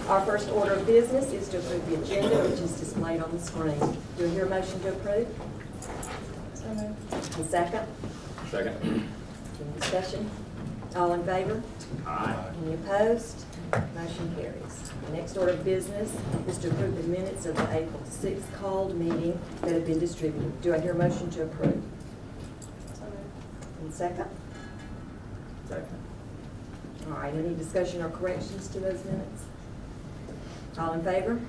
Our first order of business is to approve the agenda, which is displayed on the screen. Do I hear a motion to approve? So moved. A second? Second. Any discussion? All in favor? Aye. Any opposed? Motion carries. The next order of business is to approve the minutes of the April 6th called meeting that have been distributed. Do I hear a motion to approve? So moved. And second? Second. All right, any discussion or corrections to those minutes? All in favor?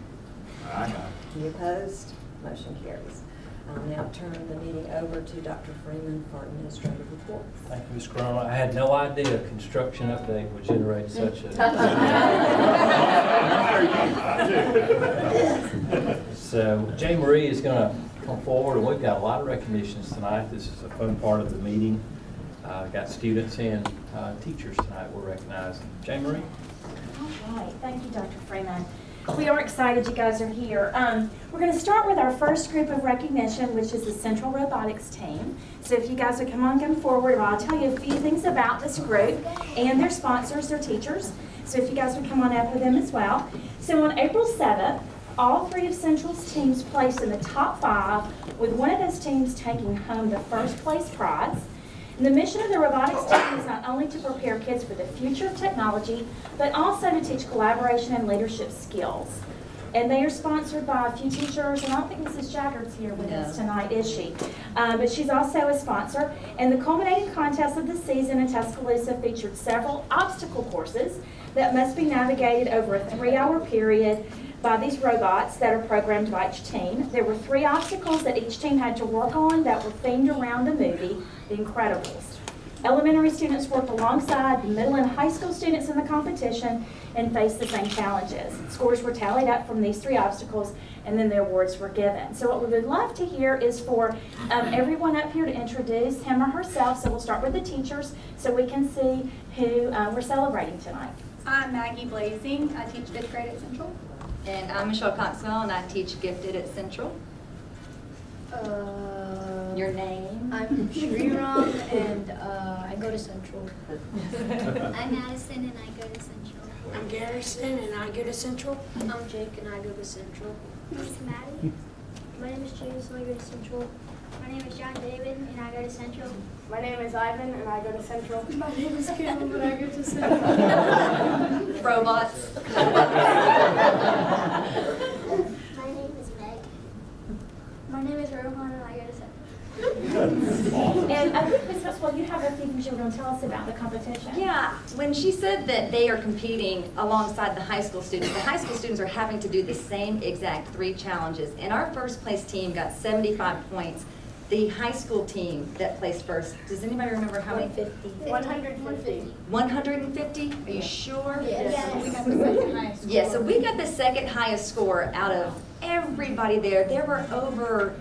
Aye. Any opposed? Motion carries. I'll now turn the meeting over to Dr. Freeman for administrative reports. Thank you, Ms. Cronin. I had no idea a construction update would generate such a... So, Jay Marie is going to come forward, and we've got a lot of recognitions tonight. This is a fun part of the meeting. Got students and teachers tonight we're recognizing. Jay Marie? All right, thank you, Dr. Freeman. We are excited you guys are here. We're going to start with our first group of recognition, which is the Central Robotics team. So if you guys would come forward, I'll tell you a few things about this group and their sponsors, their teachers. So if you guys would come on up with them as well. So on April 7th, all three of Central's teams placed in the top 5, with one of those teams taking home the first place prize. And the mission of the robotics team is not only to prepare kids for the future of technology, but also to teach collaboration and leadership skills. And they are sponsored by a few teachers, and I don't think Mrs. Jaggard's here with us tonight, is she? But she's also a sponsor. And the culminating contest of the season in Tuscaloosa featured several obstacle courses that must be navigated over a 3-hour period by these robots that are programmed by each team. There were 3 obstacles that each team had to work on that were themed around the movie, The Incredibles. Elementary students worked alongside the middle and high school students in the competition and faced the same challenges. Scores were tallied up from these 3 obstacles, and then the awards were given. So what we would love to hear is for everyone up here to introduce him or herself. So we'll start with the teachers so we can see who we're celebrating tonight. I'm Maggie Blazing. I teach 5th grade at Central. And I'm Michelle Coxwell, and I teach Gifted at Central. Your name? I'm Shriram, and I go to Central. I'm Madison and I go to Central. I'm Garrison and I go to Central. I'm Jake, and I go to Central. This is Maddie. My name is James, and I go to Central. My name is John David and I go to Central. My name is Ivan and I go to Central. My name is Kim and I go to Central. Robots. My name is Meg. My name is Rohan, and I go to Central. And I think, Ms. Maxwell, you have a few things you were going to tell us about the competition. Yeah, when she said that they are competing alongside the high school students are having to do the same exact 3 challenges. And our first place team got 75 points. The high school team that placed first, does anybody remember how many? 150. 150? Are you sure? Yes. We got the second highest. Yeah, so we got the second highest score out of everybody there. There were over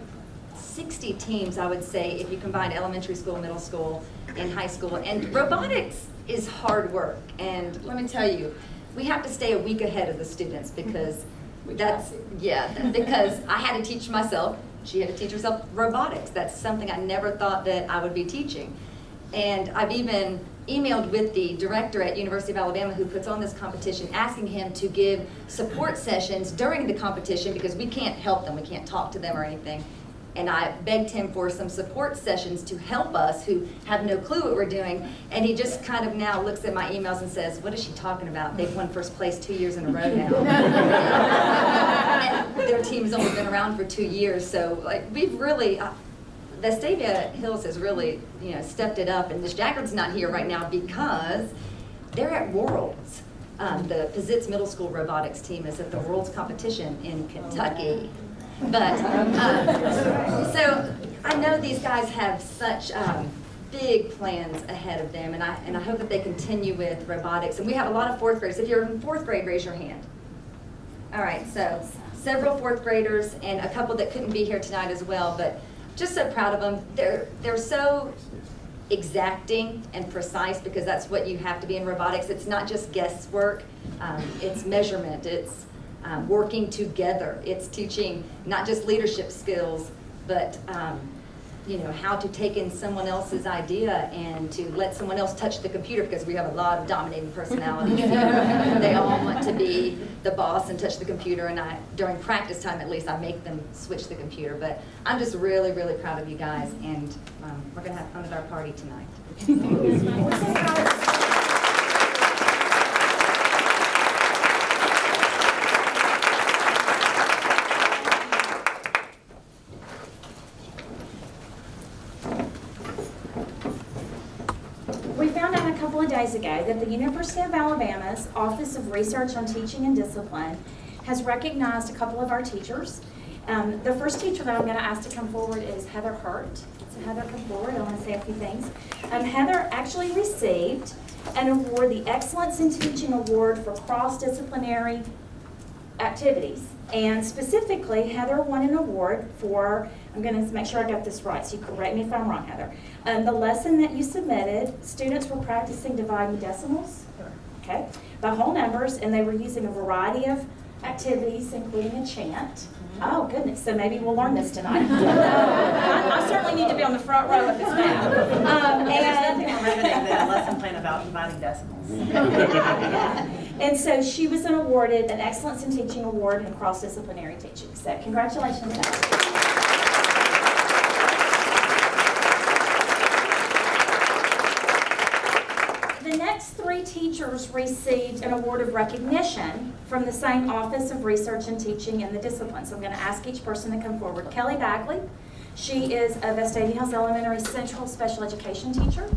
60 teams, I would say, if you combine elementary school, middle school, and high school. And robotics is hard work. And let me tell you, we have to stay a week ahead of the students because because I had to teach myself. She had to teach herself robotics. That's something I never thought that I would be teaching. And I've even emailed with the director at University of Alabama who puts on this competition, asking him to give support sessions during the competition because we can't help them, we can't talk to them or anything. And I begged him for some support sessions to help us who have no clue what we're doing. And he just kind of now looks at my emails and says, what is she talking about? They've won first place 2 years in a row now. And their team has only been around for 2 years. So like we've really, Vestavia Hills has really stepped it up. And Ms. Jaggard's not here right now because they're at Worlds. The Pizitz Middle School robotics team is at the Worlds competition in Kentucky. But, so I know these guys have such big plans ahead of them, and I hope that they continue with robotics. And we have a lot of 4th graders. If you're in 4th grade, raise your hand. All right, so several 4th graders and a couple that couldn't be here tonight as well, but just so proud of them. They're so exacting and precise because that's what you have to be in robotics. It's not just guesswork, it's measurement, it's working together. It's teaching not just leadership skills, but how to take in someone else's idea and to let someone else touch the computer, because we have a lot of dominating personalities. They all want to be the boss and touch the computer, and during practice time at least, I make them switch the computer. But I'm just really, really proud of you guys, and we're going to have fun with our party tonight. We found out a couple of days ago that the University of Alabama's Office of Research on Teaching and Discipline has recognized a couple of our teachers. The first teacher that I'm going to ask to come forward is Heather Hurt. So Heather, come forward. I want to say a few things. Heather actually received an award, the Excellence in Teaching Award for cross-disciplinary activities. And specifically, Heather won an award for, I'm going to make sure I got this right, so you correct me if I'm wrong, Heather. The lesson that you submitted, students were practicing dividing decimals, okay, by whole numbers, and they were using a variety of activities, including a chant. Oh, goodness, so maybe we'll learn this tonight. I certainly need to be on the front row of this now. There's nothing more riveting than a lesson plan about dividing decimals. And so she was awarded an Excellence in Teaching Award in cross-disciplinary teaching. So congratulations, Heather. The next three teachers received an award of recognition from the same Office of Research and Teaching in the discipline. So I'm going to ask each person to come forward. Kelly Bagley, she is a Vestavia Hills Elementary Central Special Education teacher.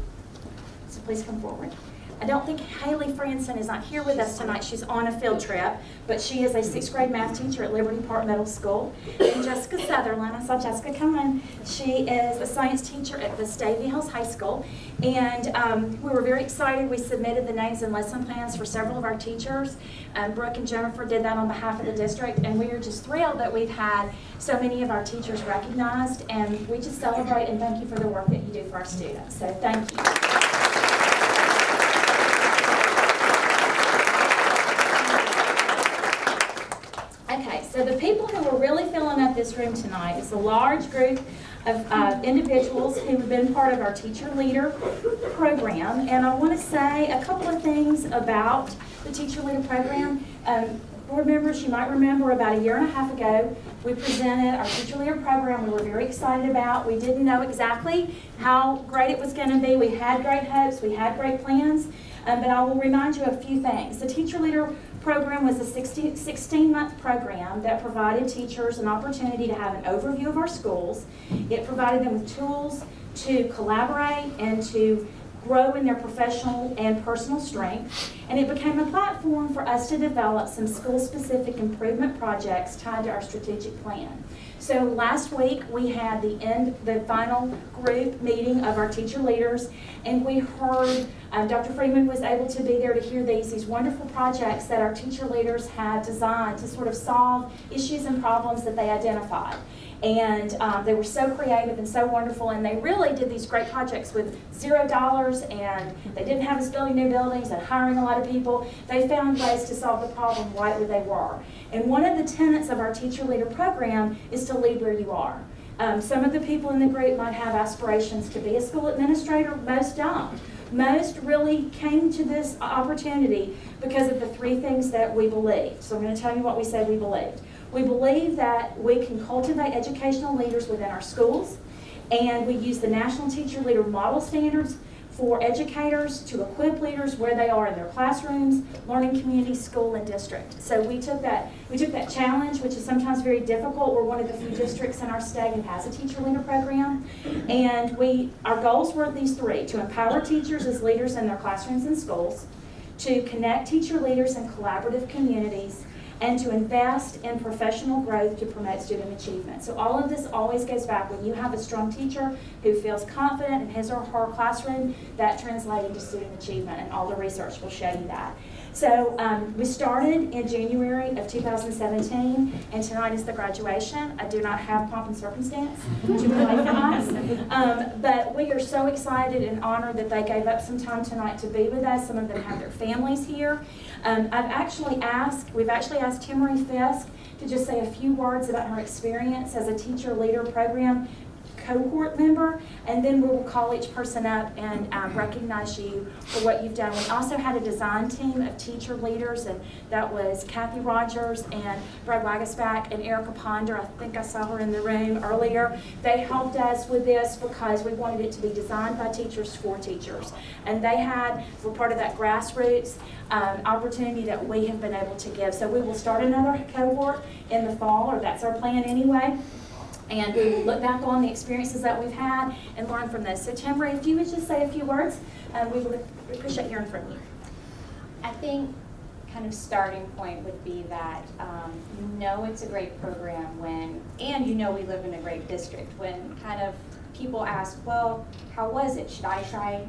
So please come forward. I don't think Haley Franson is not here with us tonight. She's on a field trip, but she is a 6th grade math teacher at Liberty Park Middle School. And Jessica Sutherland, I saw Jessica come in. She is a science teacher at Vestavia Hills High School. And we were very excited. We submitted the names and lesson plans for several of our teachers. Brooke and Jennifer did that on behalf of the district, and we are just thrilled that we've had so many of our teachers recognized, and we just celebrate and thank you for the work that you do for our students. So thank you. Okay, so the people who are really filling up this room tonight is a large group of individuals who have been part of our teacher leader program. And I want to say a couple of things about the teacher leader program. Board members, you might remember about 1.5 years ago, we presented our teacher leader program we were very excited about. We didn't know exactly how great it was going to be. We had great hopes, we had great plans, but I will remind you of a few things. The teacher leader program was a 16-month program that provided teachers an opportunity to have an overview of our schools. It provided them with tools to collaborate and to grow in their professional and personal strength. And it became a platform for us to develop some school-specific improvement projects tied to our strategic plan. So last week we had the final group meeting of our teacher leaders, and we heard Dr. Freeman was able to be there to hear these wonderful projects that our teacher leaders had designed to sort of solve issues and problems that they identified. And they were so creative and so wonderful, and they really did these great projects with $0, and they didn't have us building new buildings and hiring a lot of people. They found ways to solve the problem right where they were. And one of the tenets of our teacher leader program is to lead where you are. Some of the people in the group might have aspirations to be a school administrator, most don't. Most really came to this opportunity because of the three things that we believed. So I'm going to tell you what we said we believed. We believe that we can cultivate educational leaders within our schools, and we use the National Teacher Leader Model Standards for educators to equip leaders where they are in their classrooms, learning community, school, and district. So we took that challenge, which is sometimes very difficult. We're one of the few districts in our state who has a teacher leader program. And our goals were these three: to empower teachers as leaders in their classrooms and schools, to connect teacher leaders in collaborative communities, and to invest in professional growth to promote student achievement. So all of this always goes back. When you have a strong teacher who feels confident in his or her classroom, that translates into student achievement, and all the research will show you that. So we started in January of 2017, and tonight is the graduation. I do not have pomp and circumstance to relay for us, but we are so excited and honored that they gave up some time tonight to be with us. Some of them have their families here. We've actually asked Timory Fisk to just say a few words about her experience as a teacher leader program cohort member, and then we will call each person up and recognize you for what you've done. We also had a design team of teacher leaders, and that was Kathy Rogers and Brad Wagasback and Erica Ponder. I think I saw her in the room earlier. They helped us with this because we wanted it to be designed by teachers for teachers. And they were part of that grassroots opportunity that we have been able to give. So we will start another cohort in the fall, or that's our plan anyway. And we will look back on the experiences that we've had and learn from those. So Tamara, if you would just say a few words, we would appreciate hearing from you. I think kind of starting point would be that you know it's a great program and you know we live in a great district. When kind of people ask, well, how was it? Should I try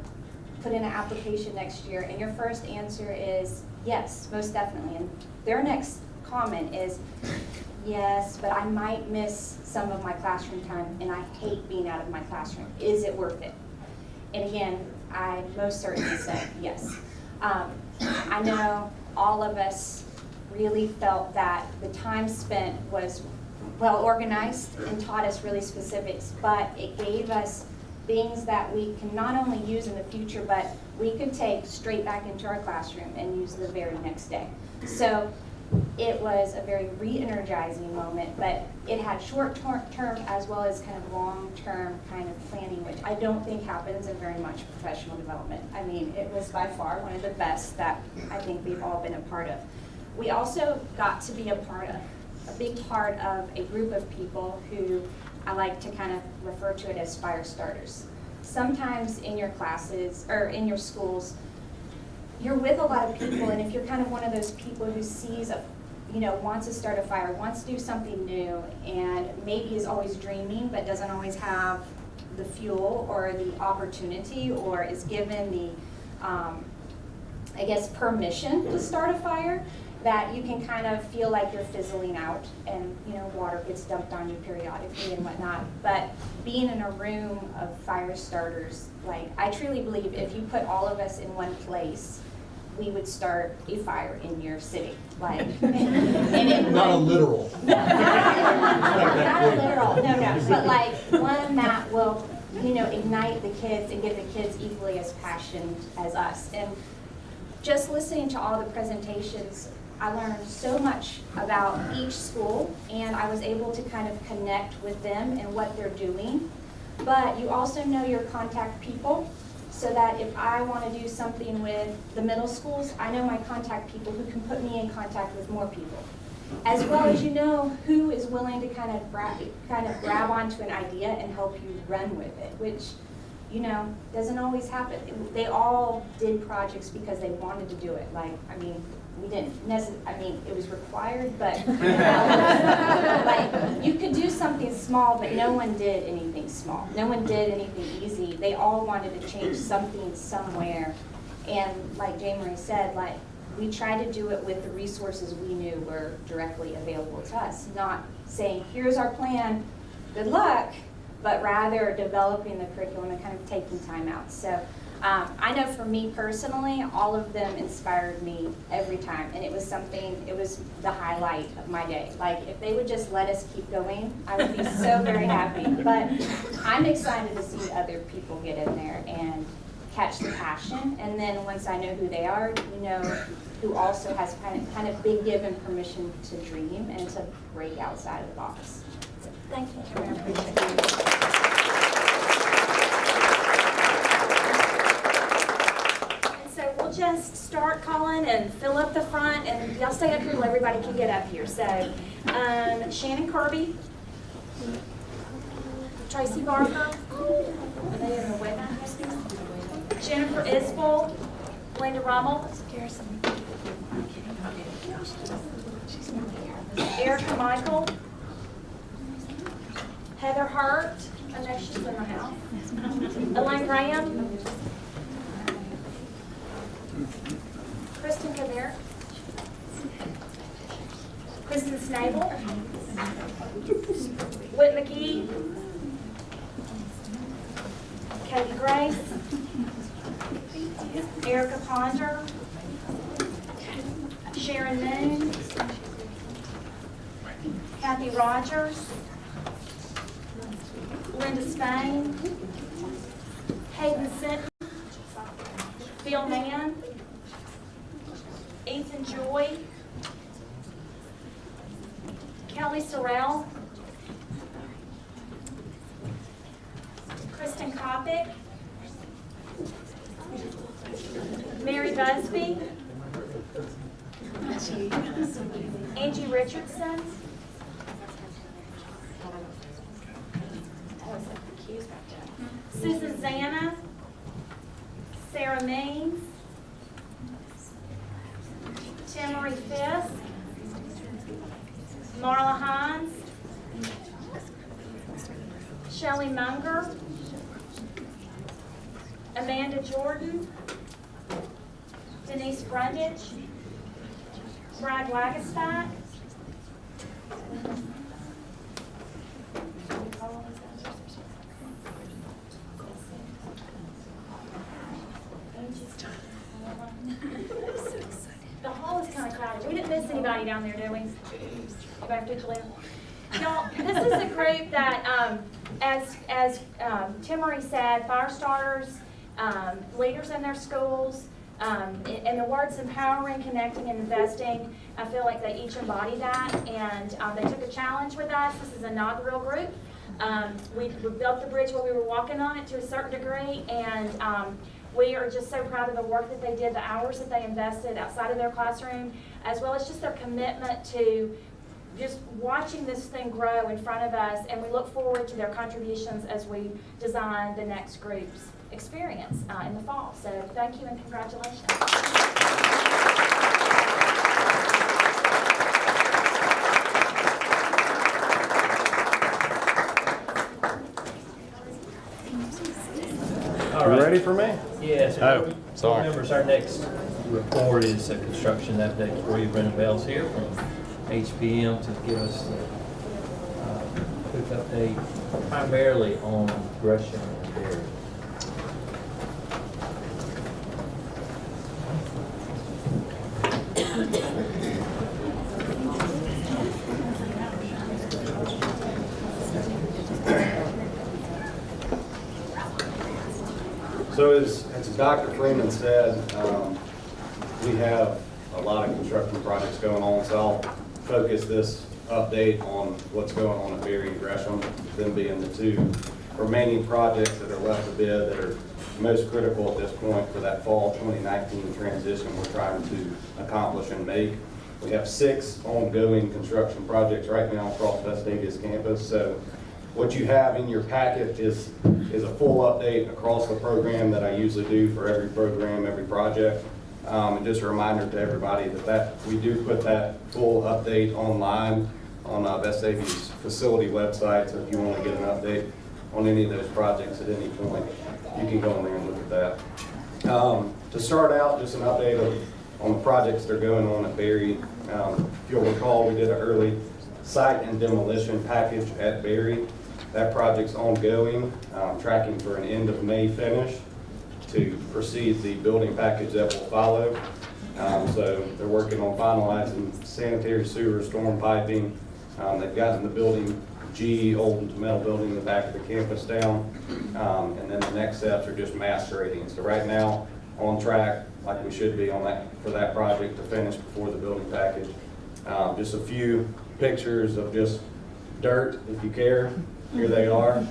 put in an application next year? And your first answer is yes, most definitely. And their next comment is, yes, but I might miss some of my classroom time, and I hate being out of my classroom. Is it worth it? And again, I most certainly said yes. I know all of us really felt that the time spent was well organized and taught us really specifics, but it gave us things that we can not only use in the future, but we could take straight back into our classroom and use the very next day. So it was a very re-energizing moment, but it had short-term as well as kind of long-term kind of planning, which I don't think happens in very much professional development. I mean, it was by far one of the best that I think we've all been a part of. We also got to be a big part of a group of people who I like to kind of refer to it as fire starters. Sometimes in your classes or in your schools, you're with a lot of people, and if you're kind of one of those people who sees wants to start a fire, wants to do something new, and maybe is always dreaming but doesn't always have the fuel or the opportunity or is given the, permission to start a fire, that you can kind of feel like you're fizzling out and, water gets dumped on you periodically and whatnot. But being in a room of fire starters, I truly believe if you put all of us in one place, we would start a fire in your city. And it Not a literal. not a literal, no. But one that will, ignite the kids and get the kids equally as passionate as us. And just listening to all the presentations, I learned so much about each school, and I was able to kind of connect with them and what they're doing. But you also know your contact people, so that if I want to do something with the middle schools, I know my contact people who can put me in contact with more people. As well as who is willing to kind of grab onto an idea and help you run with it, which doesn't always happen. They all did projects because they wanted to do it. We didn't necessarily, it was required, but you could do something small, but no one did anything small. No one did anything easy. They all wanted to change something somewhere. And like Jay Marie said, we tried to do it with the resources we knew were directly available to us, not saying, here's our plan, good luck, but rather developing the curriculum and kind of taking time out. So I know for me personally, all of them inspired me every time, and it was the highlight of my day. If they would just let us keep going, I would be so very happy. But I'm excited to see other people get in there and catch the passion, and then once I know who they are, who also has kind of been given permission to dream and to break outside of the box. So thank you, Cameron. I appreciate it. Just start calling and fill up the front, and y'all stay up here till everybody can get up here. So, Shannon Kirby, Tracy Barker, are they in the way back? Jennifer Isbell, Linda Rummel, Erica Michael, Heather Hurt, I know she's in the house, Elaine Graham, Kristen Kavere, Kristen Snable, Whit McGee, Katie Grace, Erica Ponder, Sharon Moon, Kathy Rogers, Linda Spain, Hayden Sinton, Bill Mann, Ethan Joy, Kelly Sorrell, Kristen Kopic, Mary Busby, Angie Richardson, Susan Zanna, Sarah Means, Timory Fisk, Marla Hines, Shelley Munger, Amanda Jordan, Denise Brundage, Brad Wagestack, the hall is kind of crowded. We didn't miss anybody down there, did we? Go back to Julia. Y'all, this is a group that, as Timory said, fire starters, leaders in their schools, in the words empowering, connecting, and investing, I feel like they each embody that, and they took a challenge with us. This is a inaugural group. We built the bridge while we were walking on it to a certain degree, and we are just so proud of the work that they did, the hours that they invested outside of their classroom, as well as just their commitment to just watching this thing grow in front of us, and we look forward to their contributions as we design the next group's experience in the fall. So thank you and congratulations. All right. You ready for me? Yes. Oh, sorry. Members, our next report is a construction update for you. Brendan Bell's here from HPM to give us a quick update primarily on Gresham and Berry. So as Dr. Freeman said, we have a lot of construction projects going on, so I'll focus this update on what's going on at Berry and Gresham, them being the two remaining projects that are left to bid that are most critical at this point for that fall 2019 transition we're trying to accomplish and make. We have 6 ongoing construction projects right now across Vestavia's campus. So what you have in your packet is a full update across the program that I usually do for every program, every project. And just a reminder to everybody that we do put that full update online on Vestavia's facility website. So if you want to get an update on any of those projects at any point, you can go in there and look at that. To start out, just an update on the projects that are going on at Berry. If you'll recall, we did an early site and demolition package at Berry. That project's ongoing, tracking for an end of May finish to proceed the building package that will follow. So they're working on finalizing sanitary sewer storm piping. They've gotten the building G, old metal building in the back of the campus down. And then the next steps are just mass grading. So right now, on track, like we should be on that for that project to finish before the building package. Just a few pictures of just dirt, if you care. Here they are.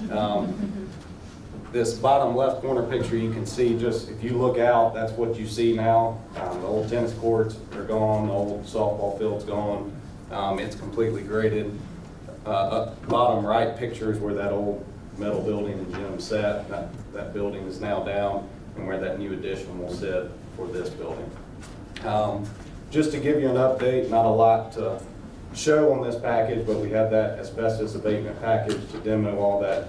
This bottom left corner picture, you can see just, if you look out, that's what you see now. The old tennis courts are gone, the old softball field's gone. It's completely graded. Bottom right picture is where that old metal building and gym sat. That building is now down, and where that new addition will sit for this building. Just to give you an update, not a lot to show on this package, but we had that asbestos abatement package to demo all that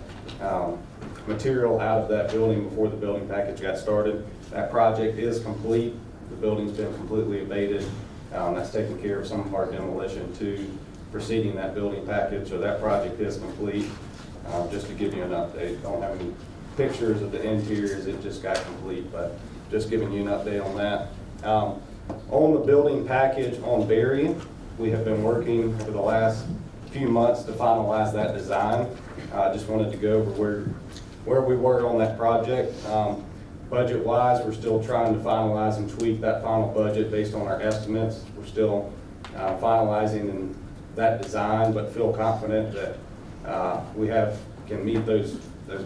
material out of that building before the building package got started. That project is complete. The building's been completely abated. That's taking care of some of our demolition to proceeding that building package. So that project is complete. Just to give you an update, don't have any pictures of the interiors. It just got complete, but just giving you an update on that. On the building package on Berry, we have been working over the last few months to finalize that design. I just wanted to go over where we were on that project. Budget-wise, we're still trying to finalize and tweak that final budget based on our estimates. We're still finalizing in that design, but feel confident that we can meet those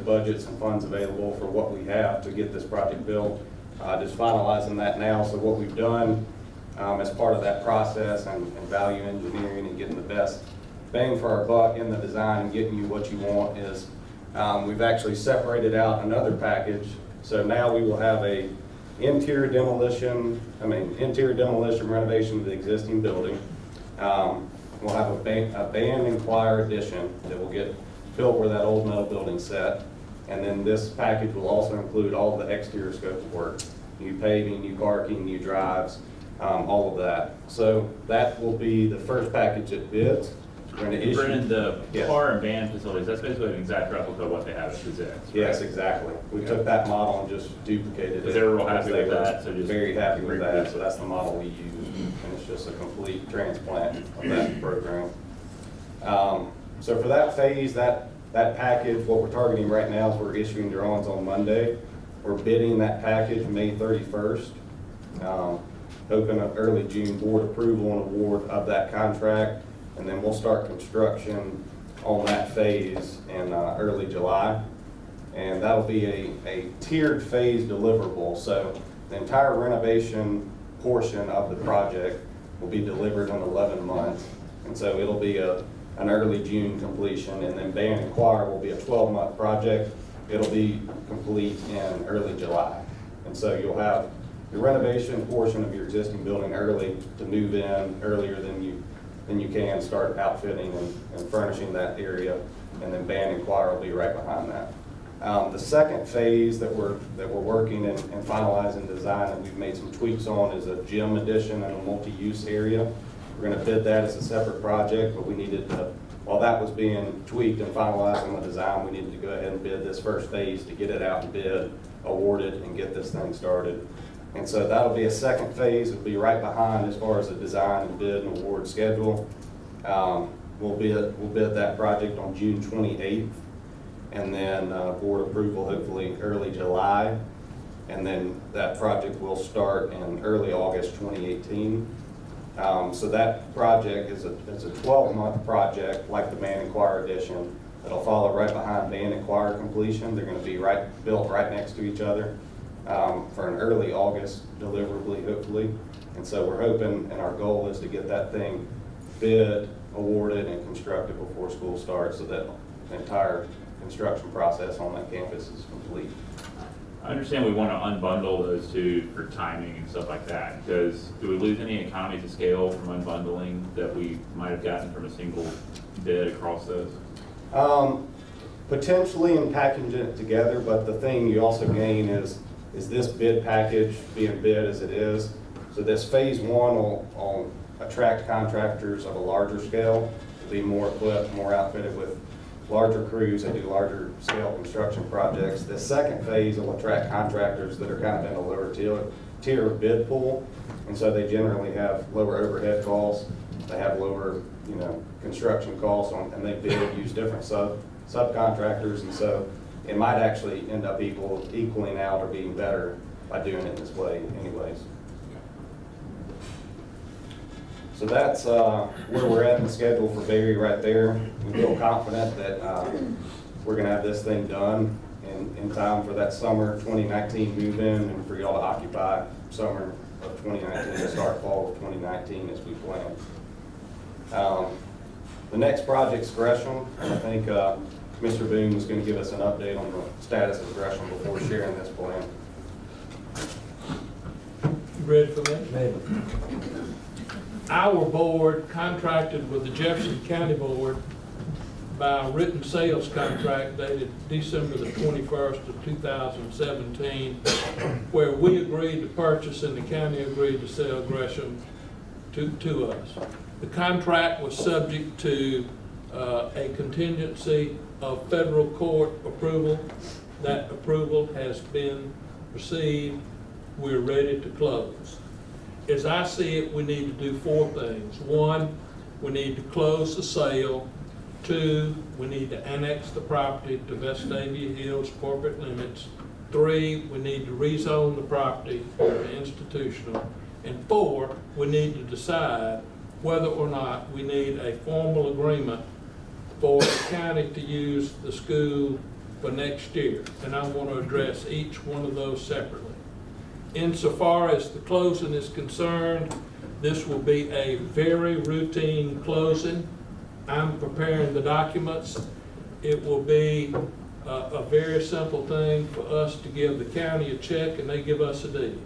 budgets and funds available for what we have to get this project built. Just finalizing that now. So what we've done as part of that process and value engineering and getting the best bang for our buck in the design and getting you what you want is we've actually separated out another package. So now we will have a interior demolition renovation of the existing building. We'll have a band and choir addition that will get built where that old metal building set. And then this package will also include all the exterior scope of work, new paving, new parking, new drives, all of that. So that will be the first package that bids. We're going to issue. Brennan, the Yes. car and van facilities, that's basically an exact replica of what they have at Gazette. Yes, exactly. We took that model and just duplicated it. Is everyone real happy They with were that? So just very happy with that. reproduce So it. that's the model we used, and it's just a complete transplant of that program. So for that phase, that package, what we're targeting right now is we're issuing drawings on Monday. We're bidding that package May 31st. Hoping of early June board approval and award of that contract. And then we'll start construction on that phase in early July. And that'll be a tiered phase deliverable. So the entire renovation portion of the project will be delivered in 11 months. And so it'll be an early June completion. And then band and choir will be a 12-month project. It'll be complete in early July. And so you'll have the renovation portion of your existing building early to move in earlier than you can start outfitting and furnishing that area, and then band and choir will be right behind that. The second phase that we're working and finalizing design and we've made some tweaks on is a gym addition and a multi-use area. We're going to bid that as a separate project, but we needed to, while that was being tweaked and finalized on the design, we needed to go ahead and bid this first phase to get it out and bid, awarded, and get this thing started. And so that'll be a second phase. It'll be right behind as far as the design and bid and award schedule. We'll bid that project on June 28th, and then board approval hopefully early July. And then that project will start in early August 2018. So that project is a 12-month project like the band and choir addition. It'll follow right behind band and choir completion. They're going to be built right next to each other. For an early August deliverably, hopefully. And so we're hoping, and our goal is to get that thing bid, awarded, and constructed before school starts so that the entire construction process on that campus is complete. I understand we want to unbundle those two for timing and stuff like that. Do we lose any economies of scale from unbundling that we might have gotten from a single bid across those? Potentially in packaging it together, but the thing you also gain is this bid package being bid as it is. So this phase one will attract contractors of a larger scale, be more equipped, more outfitted with larger crews that do larger scale construction projects. The second phase will attract contractors that are kind of in a lower tier of bid pool. And so they generally have lower overhead costs. They have lower, construction costs and they use different subcontractors. And so it might actually end up equaling out or being better by doing it this way anyways. So that's where we're at in the schedule for Berry right there. We feel confident that we're going to have this thing done in time for that summer 2019 move-in and for y'all to occupy summer of 2019 and start fall of 2019 as we plan. The next project's Gresham. I think Mr. Boone was going to give us an update on the status of Gresham before sharing this plan. You ready for that? Ready. Our board contracted with the Jefferson County Board by a written sales contract dated December the 21st of 2017, where we agreed to purchase and the county agreed to sell Gresham to us. The contract was subject to a contingency of federal court approval. That approval has been received. We're ready to close. As I see it, we need to do four things. One, we need to close the sale. 2, we need to annex the property to Vestavia Hills corporate limits. 3, we need to rezone the property for institutional. And 4, we need to decide whether or not we need a formal agreement for the county to use the school for next year. And I want to address each one of those separately. Insofar as the closing is concerned, this will be a very routine closing. I'm preparing the documents. It will be a very simple thing for us to give the county a check and they give us a deed.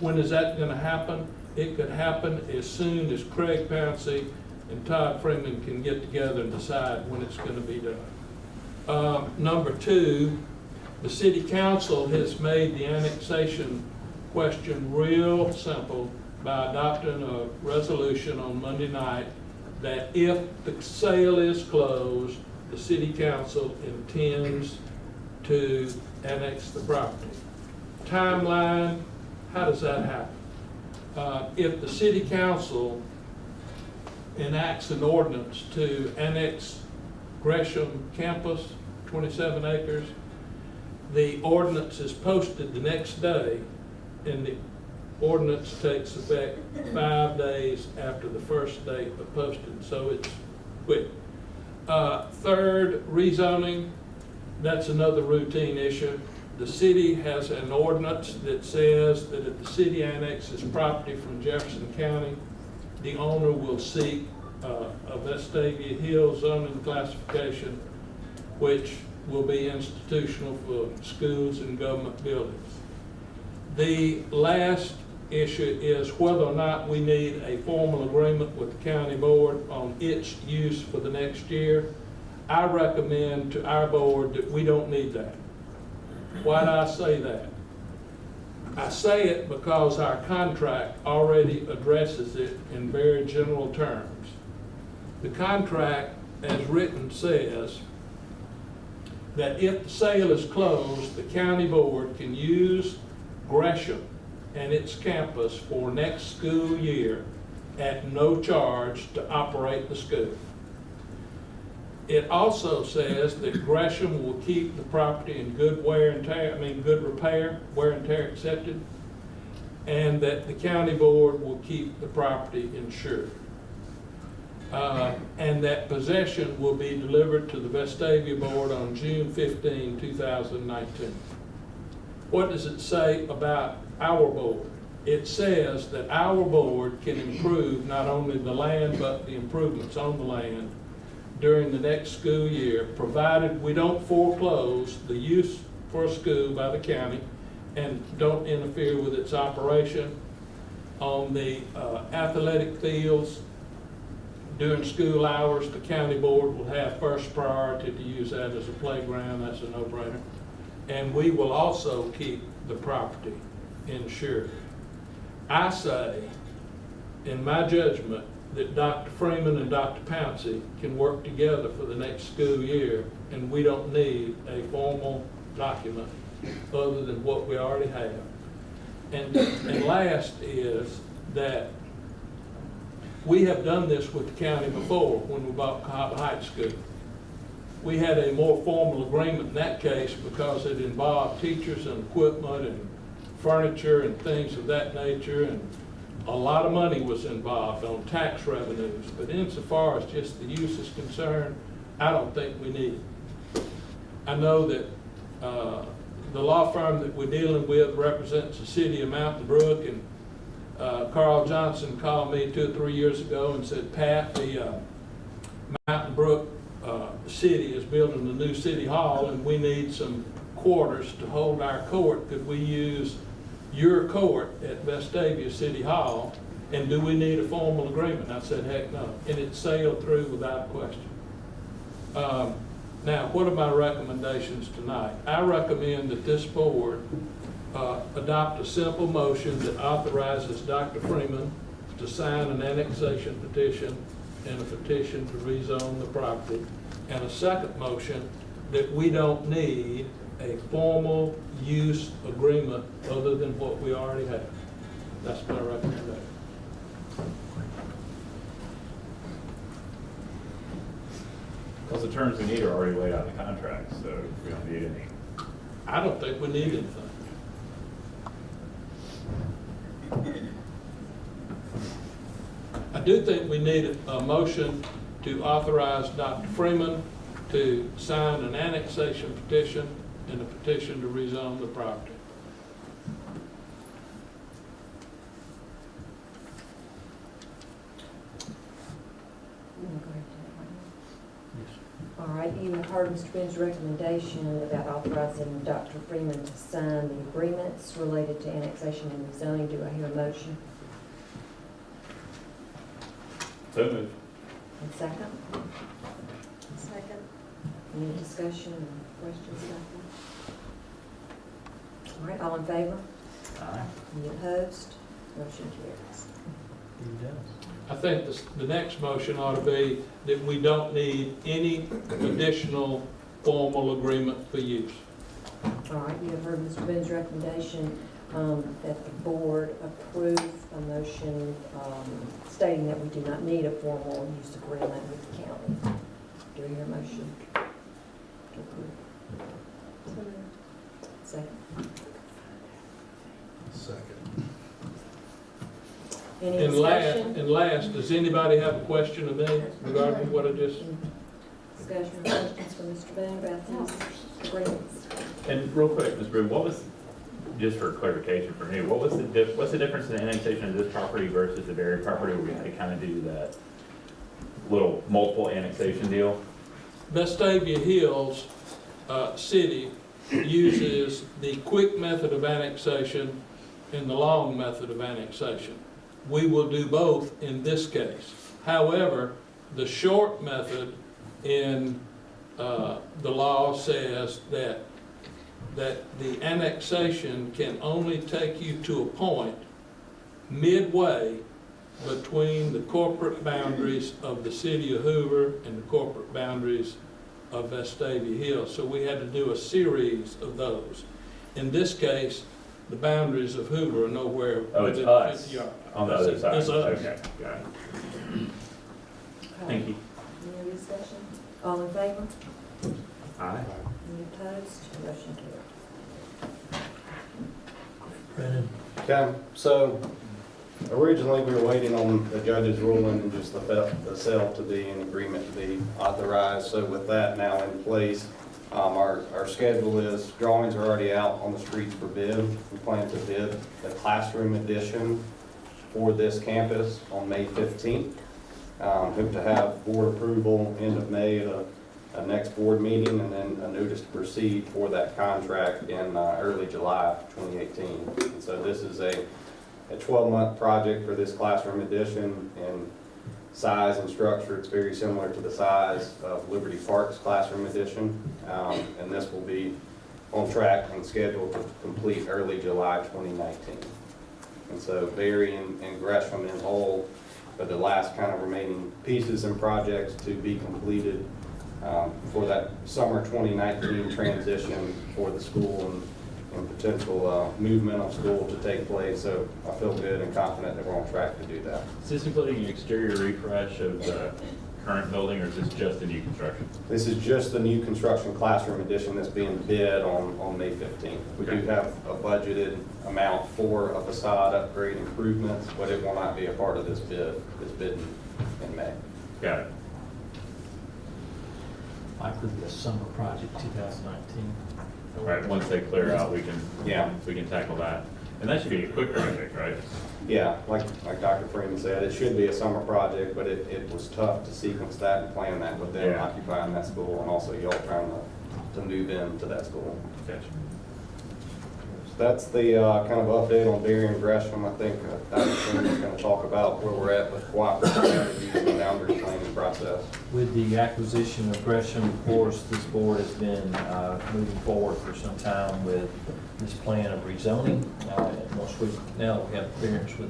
When is that going to happen? It could happen as soon as Craig Pouncey and Todd Freeman can get together and decide when it's going to be done. Number 2, the city council has made the annexation question real simple by adopting a resolution on Monday night that if the sale is closed, the city council intends to annex the property. Timeline, how does that happen? If the city council enacts an ordinance to annex Gresham campus, 27 acres, the ordinance is posted the next day, and the ordinance takes effect 5 days after the first date of posting, so it's quick. 3rd, rezoning, that's another routine issue. The city has an ordinance that says that if the city annexes property from Jefferson County, the owner will seek a Vestavia Hills zoning classification, which will be institutional for schools and government buildings. The last issue is whether or not we need a formal agreement with the county board on its use for the next year. I recommend to our board that we don't need that. Why do I say that? I say it because our contract already addresses it in very general terms. The contract, as written, says that if the sale is closed, the county board can use Gresham and its campus for next school year at no charge to operate the school. It also says that Gresham will keep the property in good good repair, wear and tear accepted, and that the county board will keep the property insured. And that possession will be delivered to the Vestavia board on June 15, 2019. What does it say about our board? It says that our board can improve not only the land, but the improvements on the land during the next school year, provided we don't foreclose the use for a school by the county and don't interfere with its operation. On the athletic fields, during school hours, the county board will have first priority to use that as a playground. That's a no-brainer. And we will also keep the property insured. I say, in my judgment, that Dr. Freeman and Dr. Pouncey can work together for the next school year, and we don't need a formal document other than what we already have. And last is that we have done this with the county before when we bought Cobb Heights School. We had a more formal agreement in that case because it involved teachers and equipment and furniture and things of that nature, and a lot of money was involved on tax revenues. But insofar as just the use is concerned, I don't think we need it. I know that the law firm that we're dealing with represents the city of Mountain Brook, and Carl Johnson called me 2 or 3 years ago and said, Pat, the Mountain Brook city is building a new city hall and we need some quarters to hold our court. Could we use your court at Vestavia City Hall, and do we need a formal agreement? I said, heck no. And it sailed through without question. Now, what are my recommendations tonight? I recommend that this board adopt a simple motion that authorizes Dr. Freeman to sign an annexation petition and a petition to rezone the property, and a second motion that we don't need a formal use agreement other than what we already have. That's my recommendation. Plus, the terms we need are already laid out in the contract, so we don't need any. I don't think we need anything. I do think we need a motion to authorize Dr. Freeman to sign an annexation petition and a petition to rezone the property. You wanna go ahead and do it right now? All right, you have heard Mr. Ben's recommendation about authorizing Dr. Freeman to sign the agreements related to annexation and rezoning. Do I hear a motion? So moved. And second? Second. Any discussion or questions about that? All right, all in favor? Aye. Any opposed? Motion carries. He does. I think the next motion ought to be that we don't need any additional formal agreement for use. All right, you have heard Mr. Ben's recommendation that the board approve a motion stating that we do not need a formal use agreement with the county. Do I hear a motion to approve? Second? Second. Any And last, discussion? does anybody have a question of me regarding what I just? Discussion or questions from Mr. Ben about these agreements? And real quick, Ms. Brew, what was, just for clarification for me, what's the difference in the annexation of this property versus the Berry property where we had to kind of do that little multiple annexation deal? Vestavia Hills City uses the quick method of annexation and the long method of annexation. We will do both in this case. However, the short method in the law says that the annexation can only take you to a point midway between the corporate boundaries of the city of Hoover and the corporate boundaries of Vestavia Hills. So we had to do a series of those. In this case, the boundaries of Hoover are nowhere Oh, it's within us 50 yards. on the other side? It's us. Okay, got it. Thank you. Any other discussion? All in favor? Aye. Any opposed? Motion carries. Brennan? Okay, so originally we were waiting on the judge's ruling and just the sale to be in agreement to be authorized. So with that now in place, our schedule is, drawings are already out on the streets for bid. We plan to bid the classroom edition for this campus on May 15th. Hope to have board approval end of May at a next board meeting, and then a notice to proceed for that contract in early July 2018. And so this is a 12-month project for this classroom edition. In size and structure, it's very similar to the size of Liberty Park's classroom edition. And this will be on track and scheduled to complete early July 2019. And so Berry and Gresham in whole are the last kind of remaining pieces and projects to be completed for that summer 2019 transition for the school and potential movement of school to take place. So I feel good and confident that we're on track to do that. Is this including an exterior refresh of the current building, or is this just the new construction? This is just the new construction classroom addition that's being bid on May 15th. We do have a budgeted amount for a facade upgrade improvements, but it will not be a part of this bid. It's bid in May. Got it. Likely to be a summer project, 2019. All right, once they clear out, we Yeah. can tackle that. And that should be a quick project, right? Yeah, like Dr. Freeman said, it should be a summer project, but it was tough to sequence that and plan that with them Yeah. occupying that school and also y'all trying to move into that school. Gotcha. So that's the kind of update on Berry and Gresham. I think Dr. Freeman's going to talk about where we're at with cooperative strategies and the boundary planning process. With the acquisition of Gresham, of course, this board has been moving forward for some time with this plan of rezoning. And once now that we have clearance from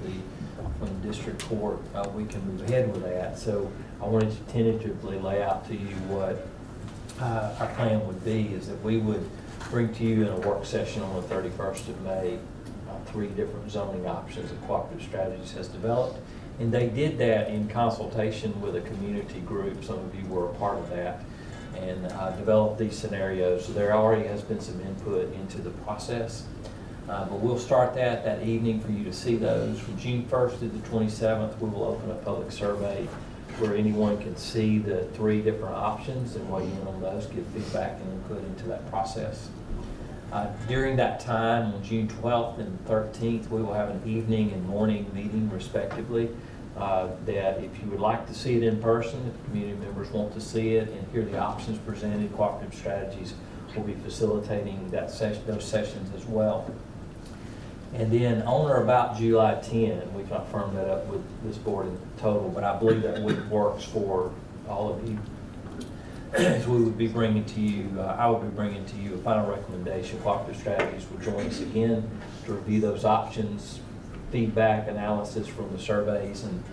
the district court, we can move ahead with that. So I wanted to tentatively lay out to you what our plan would be, is that we would bring to you in a work session on the 31st of May 3 different zoning options that Cooperative Strategies has developed. And they did that in consultation with a community group. Some of you were a part of that. and develop these scenarios. So there already has been some input into the process. But we'll start that evening for you to see those. From June 1st to the 27th, we will open a public survey where anyone can see the 3 different options and weigh in on those, give feedback and input into that process. During that time, on June 12th and 13th, we will have an evening and morning meeting respectively. That if you would like to see it in person, if the community members want to see it and hear the options presented, Cooperative Strategies will be facilitating that session, those sessions as well. And then on or about July 10, we can firm that up with this board in total, but I believe that week works for all of you. As we would be bringing to you, I would be bringing to you a final recommendation. Cooperative Strategies will join us again to review those options, feedback, analysis from the surveys and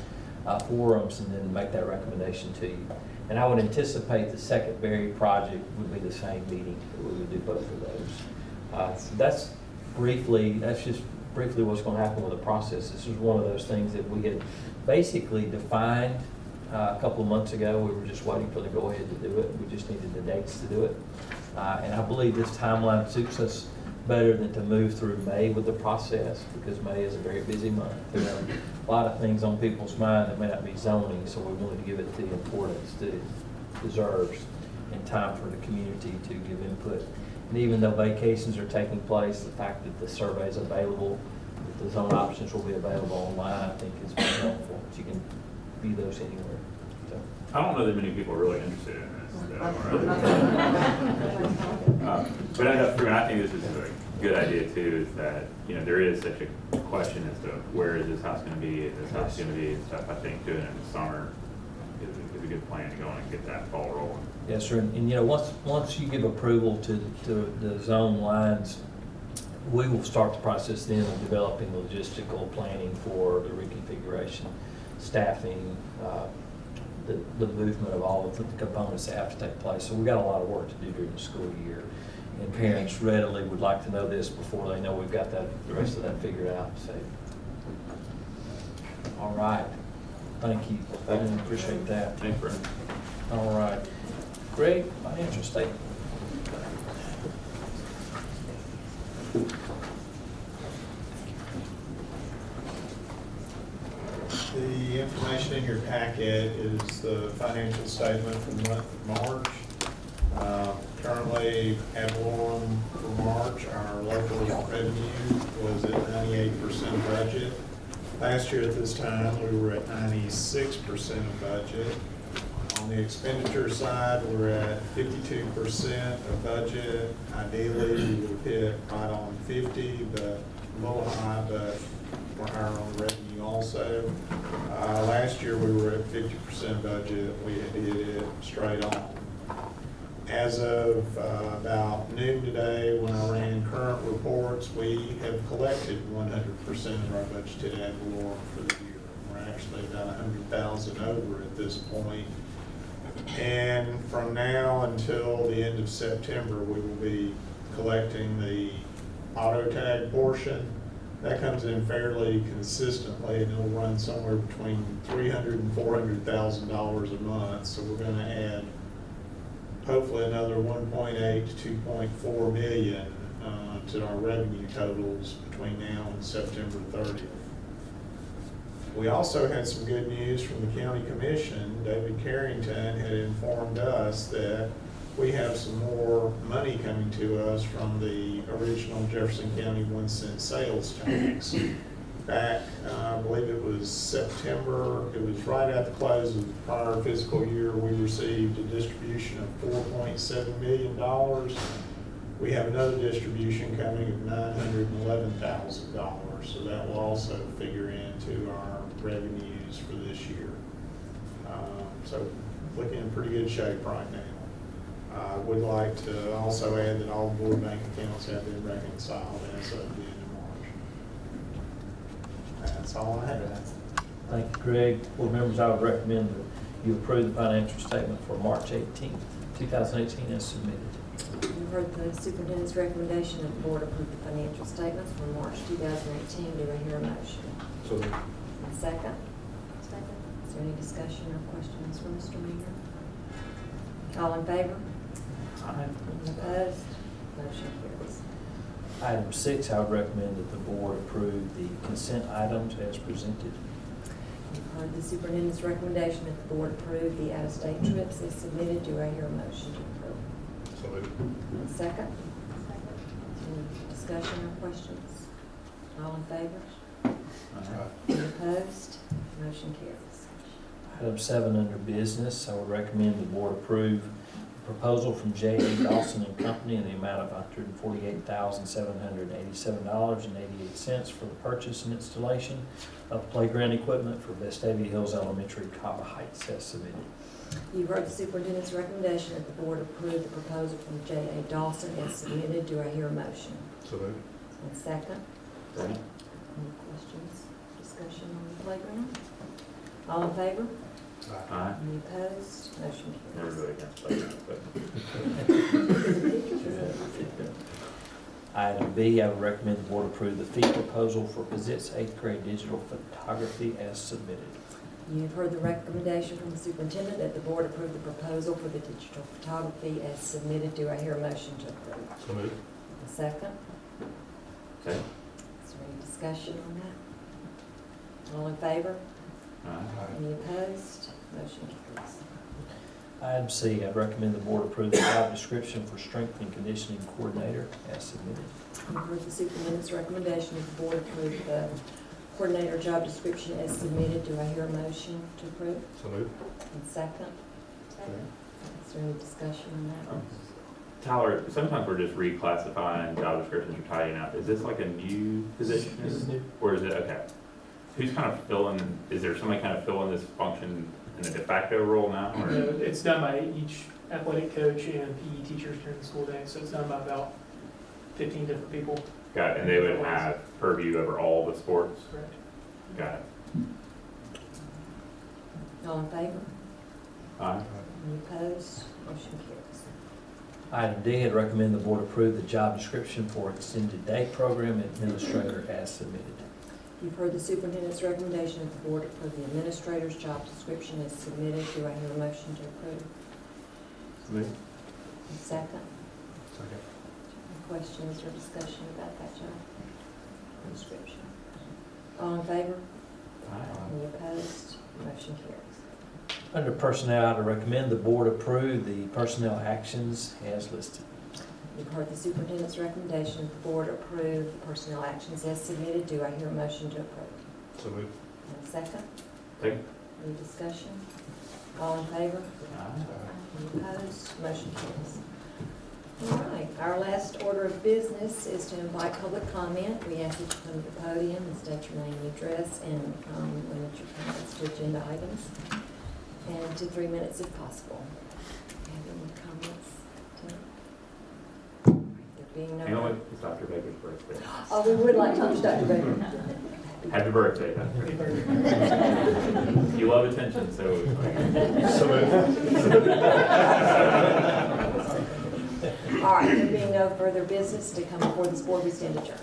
forums, and then make that recommendation to you. And I would anticipate the second Berry project would be the same meeting, that we would do both of those. So that's just briefly what's going to happen with the process. This is one of those things that we had basically defined a couple of months ago. We were just waiting for the go-ahead to do it. We just needed the dates to do it. And I believe this timeline suits us better than to move through May with the process, because May is a very busy month. There are a lot of things on people's mind that may not be zoning, so we wanted to give it the importance that it deserves in time for the community to give input. And even though vacations are taking place, the fact that the survey is available, that the zone options will be available online, I think is very helpful. You can view those anywhere. So. I don't know that many people are really interested in this. But I think this is a good idea too, is that, there is such a question as to where is this house going to be, is this house going to be, and stuff. I think doing it in the summer is a good plan to go and get that ball rolling. Yes, sir. And once you give approval to the zone lines, we will start the process then of developing logistical planning for the reconfiguration, staffing, the movement of all of the components that have to take place. So we've got a lot of work to do during the school year. And parents readily would like to know this before they know we've got the rest of that figured out. So, all right. Thank you. I appreciate that. Thanks, Brent. All right. Greg, financial statement. The information in your packet is the financial statement for the month of March. Currently, ad valorem for March, our local revenue was at 98% of budget. Last year at this time, we were at 96% of budget. On the expenditure side, we're at 52% of budget. Ideally, we would have hit right on 50, but a little high, but we're higher on revenue also. Last year, we were at 50% budget. We had hit it straight on. As of about noon today, when I ran current reports, we have collected 100% of our budgeted ad valorem for the year. We're actually about 100,000 over at this point. And from now until the end of September, we will be collecting the auto tag portion. That comes in fairly consistently, and it'll run somewhere between $300,000 and $400,000 a month. So we're going to add hopefully another 1.8 to 2.4 million to our revenue totals between now and September 30th. We also had some good news from the county commission. David Carrington had informed us that we have some more money coming to us from the original Jefferson County 1-cent sales tax. Back, I believe it was September, it was right at the close of the prior fiscal year, we received a distribution of $4.7 million. We have another distribution coming of $911,000, so that will also figure into our revenues for this year. So looking in pretty good shape right now. I would like to also add that all board bank accounts have been reconciled as of the end of March. That's all I have. Thank you, Greg. Board members, I would recommend that you approve the financial statement for March 18th, 2018 as submitted. You've heard the superintendent's recommendation that the board approve the financial statements for March 2018. Do I hear a motion? So, A second? Second. Is there any discussion or questions for Mr. Mayor? All in favor? Aye. Any opposed? Motion carries. Item 6, I would recommend that the board approve the consent items as presented. You've heard the superintendent's recommendation that the board approve the out-of-state trips as submitted. Do I hear a motion to approve? So moved. Second? Any discussion or questions? All in favor? Any opposed? Motion carries. Item 7, under business, I would recommend the board approve the proposal from J.A. Dawson and Company in the amount of $148,787.88 for the purchase and installation of playground equipment for Vestavia Hills Elementary, Cava Heights, as submitted. You've heard the superintendent's recommendation that the board approve the proposal from J.A. Dawson as submitted. Do I hear a motion? So moved. And second? Second. Any questions, discussion on the playground? All in favor? Aye. Any opposed? Motion Never carries. go against playground equipment. Item B, I would recommend the board approve the fee proposal for Gazette's 8th grade digital photography as submitted. You've heard the recommendation from the superintendent that the board approve the proposal for the digital photography as submitted. Do I hear a motion to approve? So moved. A second? Second. Is there any discussion on that? All in favor? Aye. Any opposed? Motion carries. Item C, I'd recommend the board approve the job description for strength and conditioning coordinator as submitted. You've heard the superintendent's recommendation that the board approve the coordinator job description as submitted. Do I hear a motion to approve? So moved. And second? Is there any discussion on that? Tyler, sometimes we're just reclassifying job descriptions or tidying up. Is this like a new position? This is new. Or is it, okay. Who's kind of filling, is there somebody kind of filling this function in a de facto role now? Or? No, it's done by each athletic coach and PE teachers during the school day, so it's done by about 15 different people. Got it, and they would have purview over all the sports? Correct. Got it. All in favor? Aye. Any opposed? Motion carries. Item D, I'd recommend the board approve the job description for extended day program administrator as submitted. You've heard the superintendent's recommendation that the board approve the administrator's job description as submitted. Do I hear a motion to approve? Moved. And second? Second. Any questions or discussion about that job description? All in favor? Aye. Any opposed? Motion carries. Under personnel, I'd recommend the board approve the personnel actions as listed. You've heard the superintendent's recommendation that the board approve the personnel actions as submitted. Do I hear a motion to approve? So moved. And second? Second. Any discussion? All in favor? Aye. Any opposed? Motion carries. All right, our last order of business is to invite public comment. We ask that you come to the podium and state your name and address and limit your comments to agenda items and to 3 minutes if possible. Have any comments tonight? There being no. You know what? It's Dr. Baker's birthday. Oh, we would like to wish Dr. Baker. Happy birthday, Dr. Baker. You love attention, so. All right, there being no further business to come before this board, we stand adjourned.